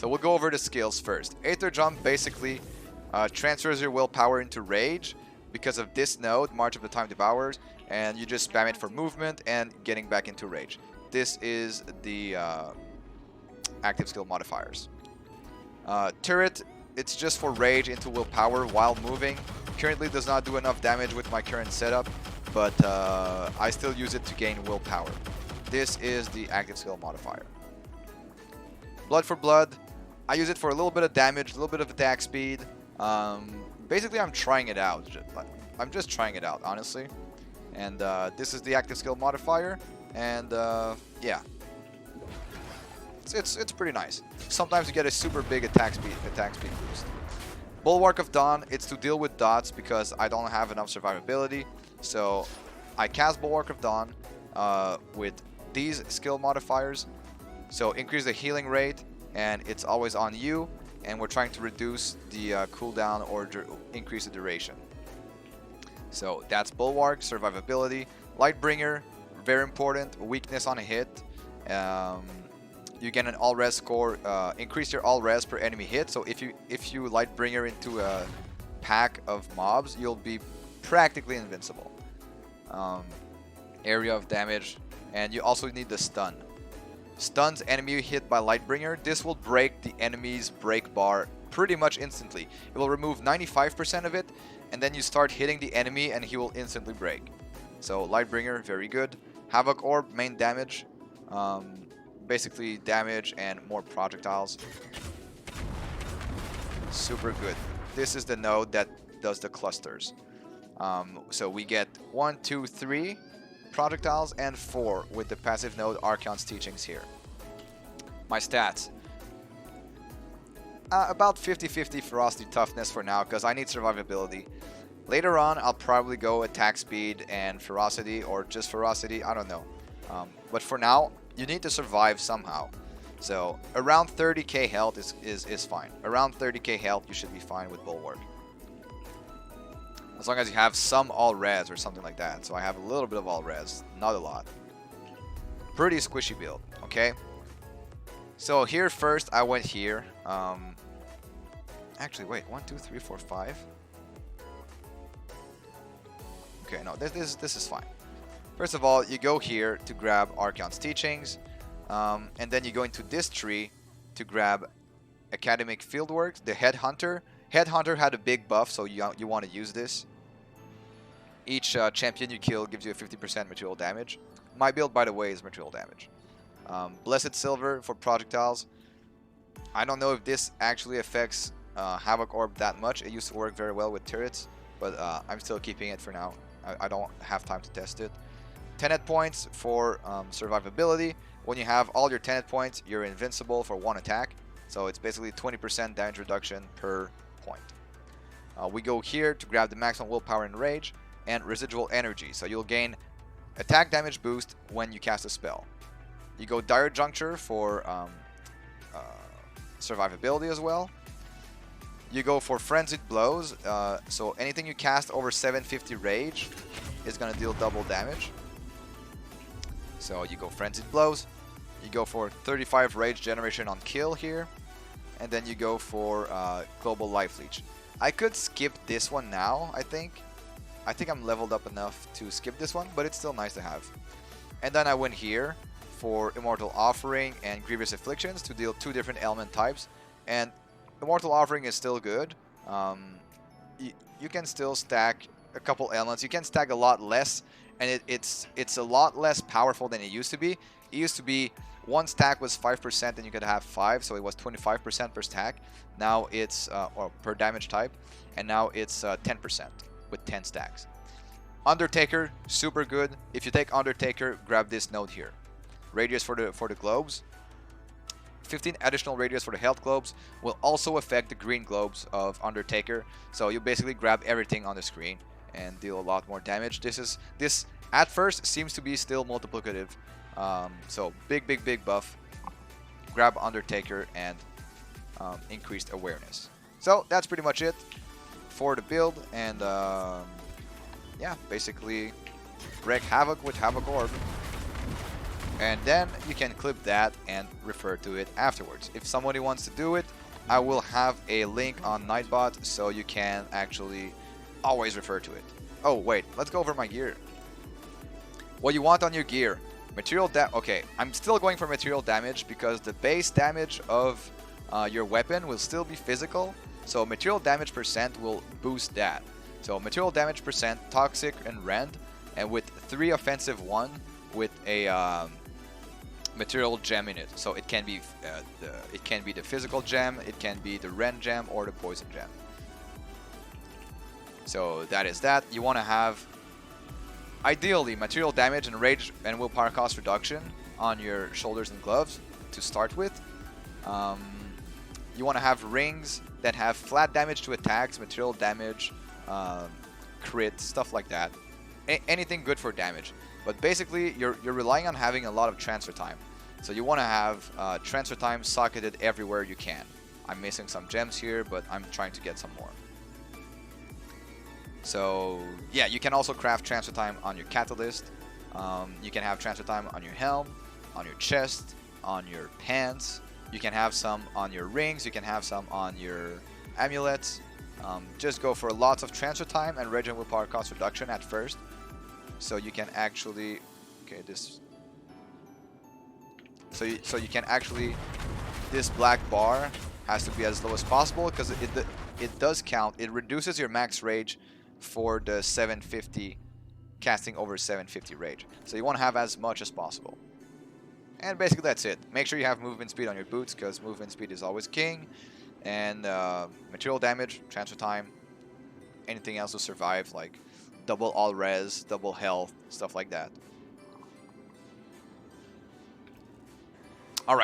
So we'll go over the skills first. Aether Jump basically transfers your willpower into rage because of this node, March of the Time Devourers, and you just spam it for movement and getting back into rage. This is the active skill modifiers. Turret, it's just for rage into willpower while moving. Currently does not do enough damage with my current setup, but I still use it to gain willpower. This is the active skill modifier. Blood for blood, I use it for a little bit of damage, a little bit of attack speed. Basically, I'm trying it out. I'm just trying it out, honestly. And this is the active skill modifier, and yeah, it's pretty nice. Sometimes you get a super big attack speed boost. Bulwark of Dawn, it's to deal with dots because I don't have enough survivability. So I cast Bulwark of Dawn with these skill modifiers. So increase the healing rate, and it's always on you. And we're trying to reduce the cooldown or increase the duration. So that's Bulwark, survivability. Lightbringer, very important, weakness on a hit. You get an all res score, increase your all res per enemy hit. So if you Lightbringer into a pack of mobs, you'll be practically invincible. Area of damage, and you also need the stun. Stuns enemy hit by Lightbringer. This will break the enemy's break bar pretty much instantly. It will remove 95% of it, and then you start hitting the enemy and he will instantly break. So Lightbringer, very good. Havoc Orb, main damage. Basically damage and more projectiles. Super good. This is the node that does the clusters. So we get 1, 2, 3 projectiles and 4 with the passive node Archeon's Teachings here. My stats. About 50-50 ferocity toughness for now because I need survivability. Later on I'll probably go attack speed and ferocity, or just ferocity, I don't know. But for now you need to survive somehow. So around 30k health is fine. Around 30k health you should be fine with Bulwark. As long as you have some all res or something like that. So I have a little bit of all res, not a lot. Pretty squishy build, okay? So here first I went here. Actually wait, 1, 2, 3, 4, 5. Okay, no, this is fine. First of all, you go here to grab Archeon's Teachings, and then you go into this tree to grab Academic Fieldwork, the Headhunter. Headhunter had a big buff, so you want to use this. Each champion you kill gives you a 50% material damage. My build, by the way, is material damage. Blessed Silver for projectiles. I don't know if this actually affects Havoc Orb that much. It used to work very well with turrets, but I'm still keeping it for now. I don't have time to test it. 10 hit points for survivability. When you have all your 10 hit points, you're invincible for 1 attack. So it's basically 20% damage reduction per point. We go here to grab the maximum willpower and rage and residual energy. So you'll gain attack damage boost when you cast a spell. You go Dire Juncture for survivability as well. You go for Frenzied Blows. So anything you cast over 750 rage is going to deal double damage. So you go Frenzied Blows. You go for 35 rage generation on kill here. And then you go for Global Life Leech. I could skip this one now, I think. I think I'm leveled up enough to skip this one, but it's still nice to have. And then I went here for Immortal Offering and Grievous Afflictions to deal 2 different element types. And Immortal Offering is still good. You can still stack a couple elements. You can stack a lot less, and it's a lot less powerful than it used to be. It used to be 1 stack was 5% and you could have 5, so it was 25% per stack. Now it's or per damage type, and now it's 10% with 10 stacks. Undertaker, super good. If you take Undertaker, grab this node here. Radius for the globes. 15 additional radius for the health globes will also affect the green globes of Undertaker. So you basically grab everything on the screen and deal a lot more damage. This at first seems to be still multiplicative. So big buff. Grab Undertaker and increased awareness. So that's pretty much it for the build, and yeah, basically wreak havoc with Havoc Orb. And then you can clip that and refer to it afterwards. If somebody wants to do it, I will have a link on Nightbot so you can actually always refer to it. Oh wait, let's go over my gear. What you want on your gear. Material damage. Okay, I'm still going for material damage because the base damage of your weapon will still be physical. So material damage percent will boost that. So material damage percent, toxic and rend, and with 3 offensive 1 with a material gem in it. So it can be the physical gem, it can be the rend gem, or the poison gem. So that is that. You want to have ideally material damage and rage and willpower cost reduction on your shoulders and gloves to start with. You want to have rings that have flat damage to attacks, material damage, crit, stuff like that. Anything good for damage. But basically, you're relying on having a lot of transfer time. So you want to have transfer time socketed everywhere you can. I'm missing some gems here, but I'm trying to get some more. So yeah, you can also craft transfer time on your catalyst. You can have transfer time on your helm, on your chest, on your pants. You can have some on your rings. You can have some on your amulets. Just go for lots of transfer time and regen willpower cost reduction at first. So you can actually, okay, this. So you can actually, this black bar has to be as low as possible because it does count. It reduces your max rage for the 750 casting over 750 rage. So you want to have as much as possible. And basically that's it. Make sure you have movement speed on your boots because movement speed is always king. And material damage, transfer time, anything else to survive, like double all res, double health, stuff like that. Alright.